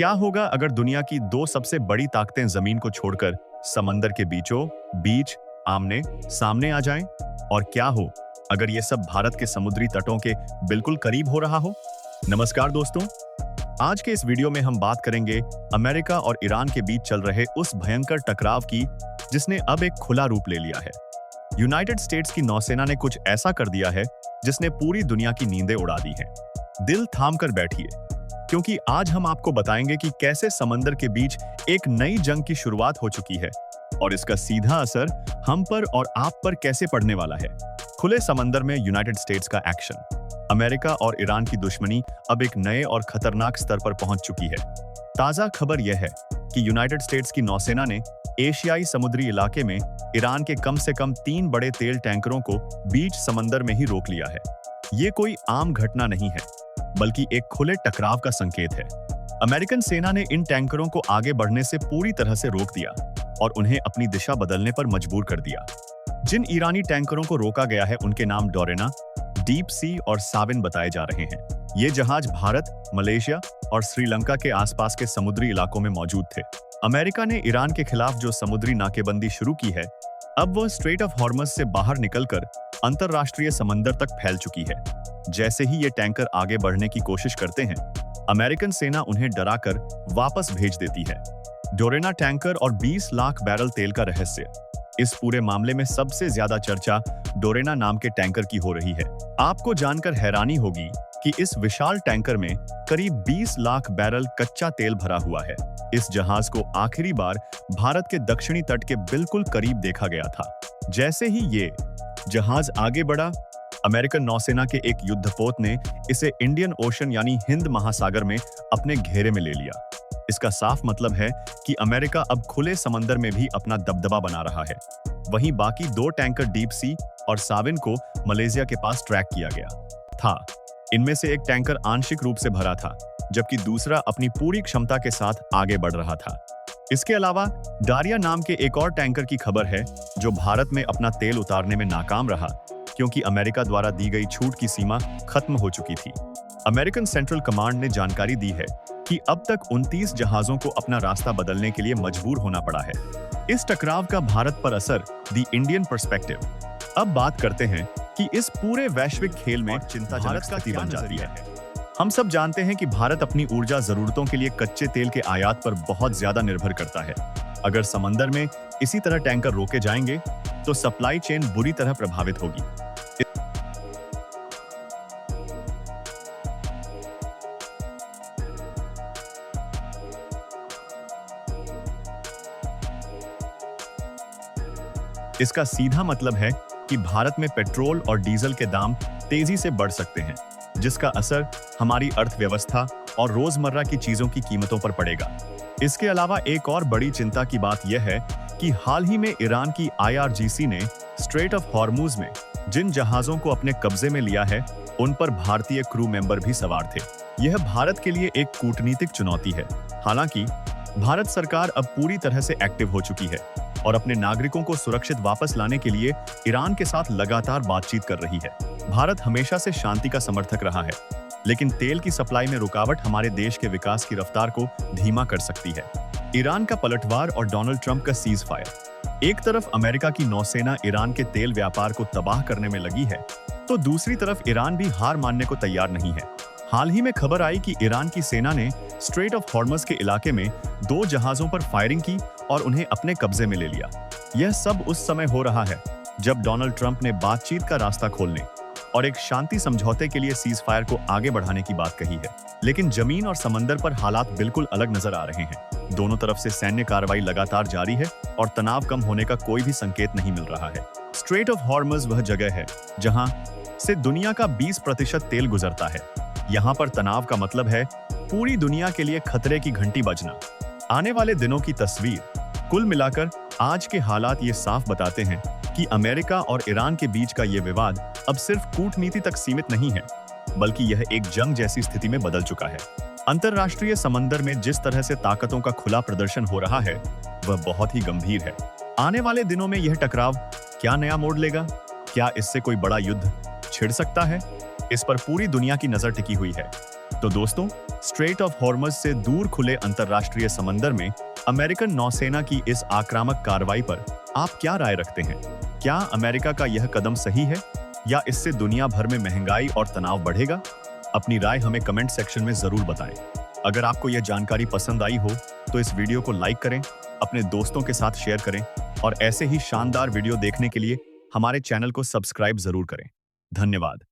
क्या होगा अगर दुनिया की दो सबसे बड़ी ताकतें जमीन को छोड़कर समंदर के बीचों बीच आमने सामने आ जाएं? और क्या हो अगर ये सब भारत के समुद्री तटों के बिल्कुल करीब हो रहा हो? नमस्कार दोस्तों, आज के इस वीडियो में हम बात करेंगे अमेरिका और ईरान के बीच चल रहे उस भयंकर टकराव की जिसने अब एक खुला रूप ले लिया है। यूनाइटेड स्टेट्स की नौसेना ने कुछ ऐसा कर दिया है जिसने पूरी दुनिया की नींदें उड़ा दी हैं। दिल थाम कर बैठिए, क्योंकि आज हम आपको बताएंगे कि कैसे समंदर के बीच एक नई जंग की शुरुआत हो चुकी है और इसका सीधा असर हम पर और आप पर कैसे पड़ने वाला है। खुले समंदर में यूनाइटेड स्टेट्स का एक्शन। अमेरिका और ईरान की दुश्मनी अब एक नए और खतरनाक स्तर पर पहुंच चुकी है। ताजा खबर यह है कि यूनाइटेड स्टेट्स की नौसेना ने एशियाई समुद्री इलाके में ईरान के कम से कम 3 बड़े तेल टैंकरों को बीच समंदर में ही रोक लिया है। ये कोई आम घटना नहीं है, बल्कि एक खुले टकराव का संकेत है। अमेरिकन सेना ने इन टैंकरों को आगे बढ़ने से पूरी तरह से रोक दिया और उन्हें अपनी दिशा बदलने पर मजबूर कर दिया। जिन ईरानी टैंकरों को रोका गया है उनके नाम डोरेना, डीप सी और साविन बताए जा रहे हैं। ये जहाज भारत, मलेशिया और श्रीलंका के आसपास के समुद्री इलाकों में मौजूद थे। अमेरिका ने ईरान के खिलाफ जो समुद्री नाकेबंदी शुरू की है, अब वह स्ट्रेट ऑफ हॉर्मज से बाहर निकलकर अंतरराष्ट्रीय समंदर तक फैल चुकी है। जैसे ही ये टैंकर आगे बढ़ने की कोशिश करते हैं, अमेरिकन सेना उन्हें डराकर वापस भेज देती है। डोरेना टैंकर और 20 लाख बैरल तेल का रहस्य। इस पूरे मामले में सबसे ज्यादा चर्चा डोरेना नाम के टैंकर की हो रही है। आपको जानकर हैरानी होगी कि इस विशाल टैंकर में करीब 20 लाख बैरल कच्चा तेल भरा हुआ है। इस जहाज को आखिरी बार भारत के दक्षिणी तट के बिल्कुल करीब देखा गया था। जैसे ही ये जहाज आगे बढ़ा, अमेरिकन नौसेना के एक युद्धपोत ने इसे इंडियन ओशन यानी हिंद महासागर में अपने घेरे में ले लिया। इसका साफ मतलब है कि अमेरिका अब खुले समंदर में भी अपना दबदबा बना रहा है। वहीं बाकी 2 टैंकर डीप सी और साविन को मलेशिया के पास ट्रैक किया गया था। इनमें से एक टैंकर आंशिक रूप से भरा था, जबकि दूसरा अपनी पूरी क्षमता के साथ आगे बढ़ रहा था। इसके अलावा डारिया नाम के एक और टैंकर की खबर है जो भारत में अपना तेल उतारने में नाकाम रहा, क्योंकि अमेरिका द्वारा दी गई छूट की सीमा खत्म हो चुकी थी। अमेरिकन सेंट्रल कमांड ने जानकारी दी है कि अब तक 29 जहाजों को अपना रास्ता बदलने के लिए मजबूर होना पड़ा है। इस टकराव का भारत पर असर, द इंडियन पर्सपेक्टिव। अब बात करते हैं कि इस पूरे वैश्विक खेल में चिंताजनक स्थिति बन जाती है। हम सब जानते हैं कि भारत अपनी ऊर्जा जरूरतों के लिए कच्चे तेल के आयात पर बहुत ज्यादा निर्भर करता है। अगर समंदर में इसी तरह टैंकर रोके जाएंगे तो सप्लाई चेन बुरी तरह प्रभावित होगी। इसका सीधा मतलब है कि भारत में पेट्रोल और डीजल के दाम तेजी से बढ़ सकते हैं, जिसका असर हमारी अर्थव्यवस्था और रोजमर्रा की चीजों की कीमतों पर पड़ेगा। इसके अलावा एक और बड़ी चिंता की बात यह है कि हाल ही में ईरान की IRGC ने स्ट्रेट ऑफ हॉर्मुज में जिन जहाजों को अपने कब्जे में लिया है, उन पर भारतीय क्रू मेंबर भी सवार थे। यह भारत के लिए एक कूटनीतिक चुनौती है। हालांकि भारत सरकार अब पूरी तरह से एक्टिव हो चुकी है और अपने नागरिकों को सुरक्षित वापस लाने के लिए ईरान के साथ लगातार बातचीत कर रही है। भारत हमेशा से शांति का समर्थक रहा है, लेकिन तेल की सप्लाई में रुकावट हमारे देश के विकास की रफ्तार को धीमा कर सकती है। ईरान का पलटवार और डोनाल्ड ट्रंप का सीज फायर। एक तरफ अमेरिका की नौसेना ईरान के तेल व्यापार को तबाह करने में लगी है, तो दूसरी तरफ ईरान भी हार मानने को तैयार नहीं है। हाल ही में खबर आई कि ईरान की सेना ने स्ट्रेट ऑफ हॉर्मज के इलाके में 2 जहाजों पर फायरिंग की और उन्हें अपने कब्जे में ले लिया। यह सब उस समय हो रहा है जब डोनाल्ड ट्रंप ने बातचीत का रास्ता खोलने और एक शांति समझौते के लिए सीज फायर को आगे बढ़ाने की बात कही है। लेकिन जमीन और समंदर पर हालात बिल्कुल अलग नजर आ रहे हैं। दोनों तरफ से सैन्य कार्रवाई लगातार जारी है और तनाव कम होने का कोई भी संकेत नहीं मिल रहा है। स्ट्रेट ऑफ हॉर्मज वह जगह है जहां से दुनिया का 20% तेल गुजरता है। यहाँ पर तनाव का मतलब है पूरी दुनिया के लिए खतरे की घंटी बजना। आने वाले दिनों की तस्वीर। कुल मिलाकर आज के हालात ये साफ बताते हैं कि अमेरिका और ईरान के बीच का ये विवाद अब सिर्फ कूटनीति तक सीमित नहीं है, बल्कि यह एक जंग जैसी स्थिति में बदल चुका है। अंतरराष्ट्रीय समंदर में जिस तरह से ताकतों का खुला प्रदर्शन हो रहा है, वह बहुत ही गंभीर है। आने वाले दिनों में यह टकराव क्या नया मोड़ लेगा? क्या इससे कोई बड़ा युद्ध छिड़ सकता है? इस पर पूरी दुनिया की नजर टिकी हुई है। तो दोस्तों, स्ट्रेट ऑफ हॉर्मज से दूर खुले अंतरराष्ट्रीय समंदर में अमेरिकन नौसेना की इस आक्रामक कार्रवाई पर आप क्या राय रखते हैं? क्या अमेरिका का यह कदम सही है या इससे दुनिया भर में महंगाई और तनाव बढ़ेगा? अपनी राय हमें कमेंट सेक्शन में जरूर बताएं। अगर आपको यह जानकारी पसंद आई हो तो इस वीडियो को लाइक करें, अपने दोस्तों के साथ शेयर करें और ऐसे ही शानदार वीडियो देखने के लिए हमारे चैनल को सब्सक्राइब जरूर करें। धन्यवाद।